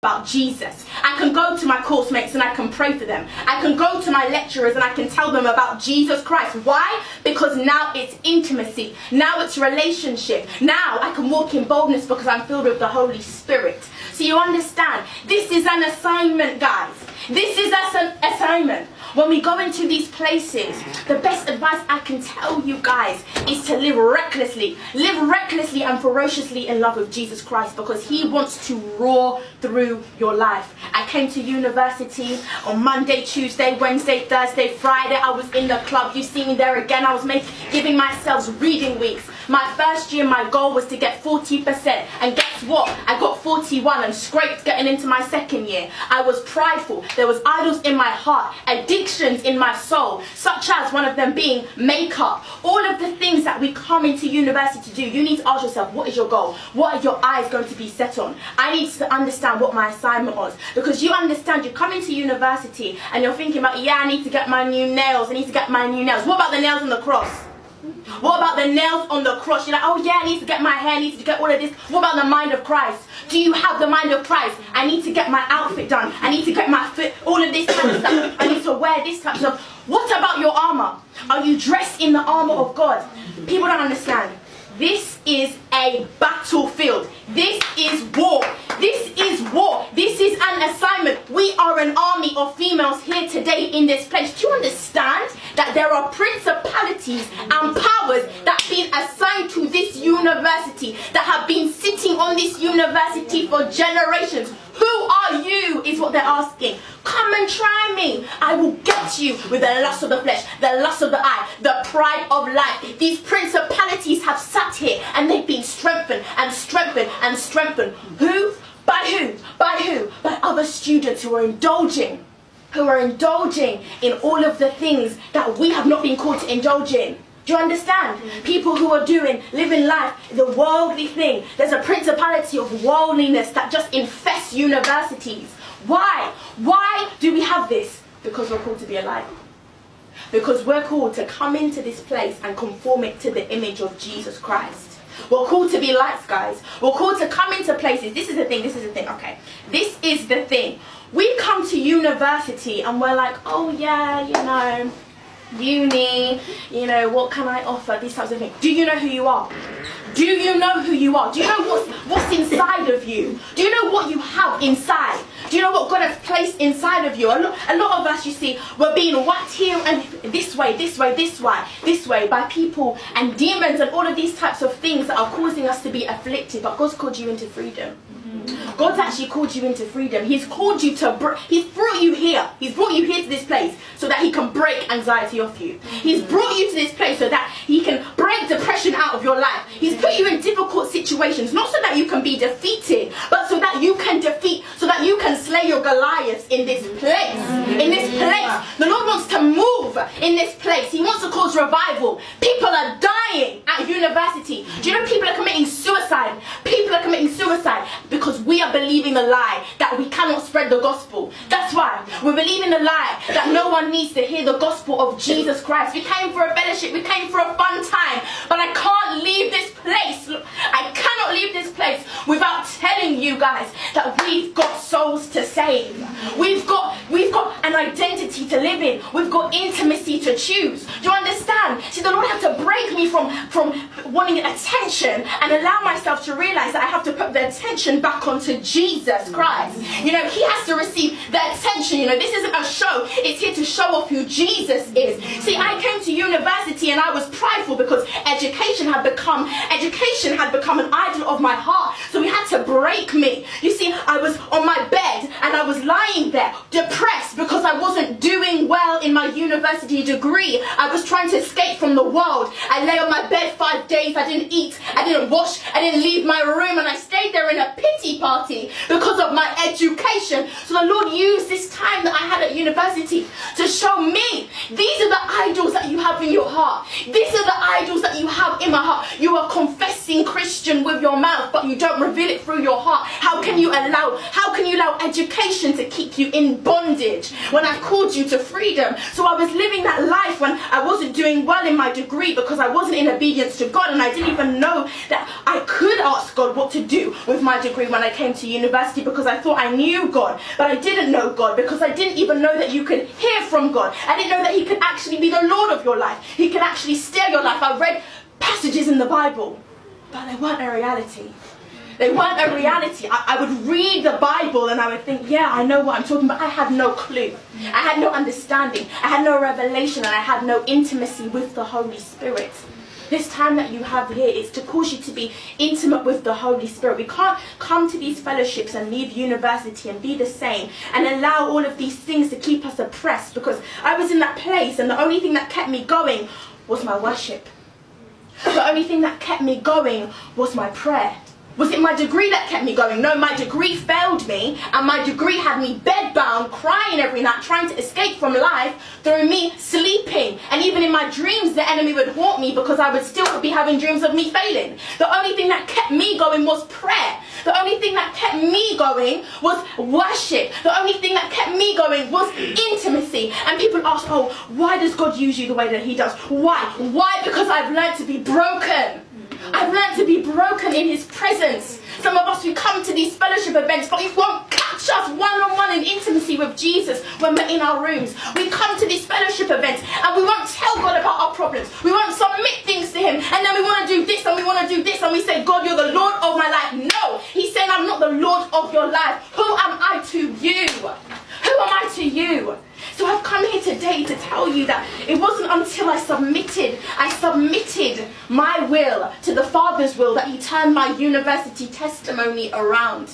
about Jesus. I can go to my course mates and I can pray for them. I can go to my lecturers and I can tell them about Jesus Christ. Why? Because now it's intimacy. Now it's relationship. Now I can walk in boldness because I'm filled with the Holy Spirit. So you understand, this is an assignment, guys. This is an assignment. When we go into these places, the best advice I can tell you guys is to live recklessly. Live recklessly and ferociously in love with Jesus Christ, because he wants to roar through your life. I came to university on Monday, Tuesday, Wednesday, Thursday, Friday. I was in the club. You see me there again. I was giving myself reading weeks. My first year, my goal was to get 40%. And guess what? I got 41 and scraped getting into my second year. I was prideful. There was idols in my heart, addictions in my soul, such as one of them being makeup. All of the things that we come into university to do, you need to ask yourself, what is your goal? What are your eyes going to be set on? I need to understand what my assignment was. Because you understand, you come into university and you're thinking about, yeah, I need to get my new nails. I need to get my new nails. What about the nails on the cross? What about the nails on the cross? You're like, oh yeah, I need to get my hair, I need to get all of this. What about the mind of Christ? Do you have the mind of Christ? I need to get my outfit done. I need to get my fit, all of this kind of stuff. I need to wear this type of stuff. What about your armor? Are you dressed in the armor of God? People don't understand. This is a battlefield. This is war. This is war. This is an assignment. We are an army of females here today in this place. Do you understand that there are principalities and powers that have been assigned to this university, that have been sitting on this university for generations? Who are you is what they're asking. Come and try me. I will get you with the lust of the flesh, the lust of the eye, the pride of life. These principalities have sat here and they've been strengthened and strengthened and strengthened. Who? By who? By who? By other students who are indulging in all of the things that we have not been called to indulge in. Do you understand? People who are living life, the worldly thing. There's a principality of worldliness that just infests universities. Why? Why do we have this? Because we're called to be alive. Because we're called to come into this place and conform it to the image of Jesus Christ. We're called to be lights, guys. We're called to come into places. This is the thing, okay. This is the thing. We come to university and we're like, oh yeah, you know, uni, you know, what can I offer? These types of things. Do you know who you are? Do you know who you are? Do you know what's inside of you? Do you know what you have inside? Do you know what God has placed inside of you? A lot of us, you see, we're being whacked here and this way by people and demons and all of these types of things that are causing us to be afflicted. But God's called you into freedom. God's actually called you into freedom. He's called you to, he's brought you here. He's brought you here to this place so that he can break anxiety off you. He's brought you to this place so that he can break depression out of your life. He's put you in difficult situations, not so that you can be defeated, but so that you can slay your Goliaths in this place. In this place. The Lord wants to move in this place. He wants to cause revival. People are dying at university. Do you know people are committing suicide? People are committing suicide because we are believing the lie that we cannot spread the gospel. That's why we're believing the lie that no one needs to hear the gospel of Jesus Christ. We came for a fellowship, we came for a fun time, but I can't leave this place. I cannot leave this place without telling you guys that we've got souls to save. We've got an identity to live in. We've got intimacy to choose. Do you understand? See, the Lord had to break me from wanting attention and allow myself to realize that I have to put the attention back onto Jesus Christ. You know, he has to receive the attention. You know, this isn't a show. It's here to show off who Jesus is. See, I came to university and I was prideful because education had become an idol of my heart. So he had to break me. You see, I was on my bed and I was lying there depressed because I wasn't doing well in my university degree. I was trying to escape from the world. I lay on my bed 5 days. I didn't eat. I didn't wash. I didn't leave my room, and I stayed there in a pity party because of my education. So the Lord used this time that I had at university to show me, these are the idols that you have in your heart. These are the idols that you have in my heart. You are confessing Christian with your mouth, but you don't reveal it through your heart. How can you allow education to keep you in bondage when I called you to freedom? So I was living that life when I wasn't doing well in my degree because I wasn't in obedience to God, and I didn't even know that I could ask God what to do with my degree when I came to university, because I thought I knew God, but I didn't know God, because I didn't even know that you could hear from God. I didn't know that he could actually be the Lord of your life. He could actually steer your life. I read passages in the Bible, but they weren't a reality. They weren't a reality. I would read the Bible and I would think, yeah, I know what I'm talking about. I had no clue. I had no understanding. I had no revelation, and I had no intimacy with the Holy Spirit. This time that you have here is to cause you to be intimate with the Holy Spirit. We can't come to these fellowships and leave university and be the same and allow all of these things to keep us oppressed, because I was in that place and the only thing that kept me going was my worship. The only thing that kept me going was my prayer. Was it my degree that kept me going? No, my degree failed me, and my degree had me bedbound, crying every night, trying to escape from life through me sleeping. And even in my dreams, the enemy would haunt me because I would still be having dreams of me failing. The only thing that kept me going was prayer. The only thing that kept me going was worship. The only thing that kept me going was intimacy. And people ask, oh, why does God use you the way that he does? Why? Why? Because I've learned to be broken. I've learned to be broken in his presence. Some of us, we come to these fellowship events, but you won't catch us one-on-one in intimacy with Jesus when we're in our rooms. We come to these fellowship events and we won't tell God about our problems. We won't submit things to him, and then we want to do this and we want to do this, and we say, God, you're the Lord of my life. No, he's saying, I'm not the Lord of your life. Who am I to you? Who am I to you? So I've come here today to tell you that it wasn't until I submitted my will to the Father's will that he turned my university testimony around.